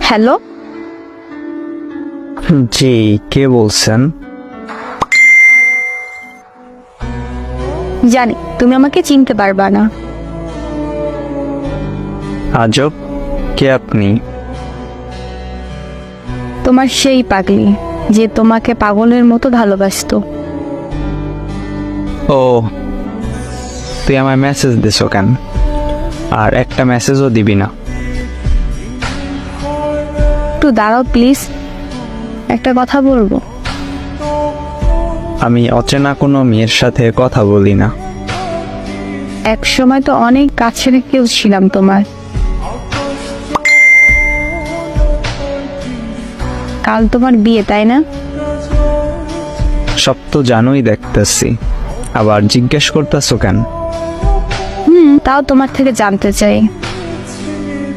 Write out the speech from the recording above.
Hello, জি, কে বলছেন? জানি তুমি আমাকে চিনতে পারবা না। আজব, কে আপনি? তোমার সেই পাগলি যে তোমাকে পাগলের মতো ভালোবাসতো। ও, তুই আমায় মেসেজ দিছো কেন? আর একটা মেসেজও দিবি না? একটু দাঁড়াও প্লিজ, একটা কথা বলবো। আমি অচেনা কোনো মেয়ের সাথে কথা বলি না। এক সময় তো অনেক কাছের কেউ ছিলাম তোমার। কাল তোমার বিয়ে, তাই না? সব তো জানোই দেখতেছি, আবার জিজ্ঞেস করতেছো কেন? তাও তোমার থেকে জানতে চাই।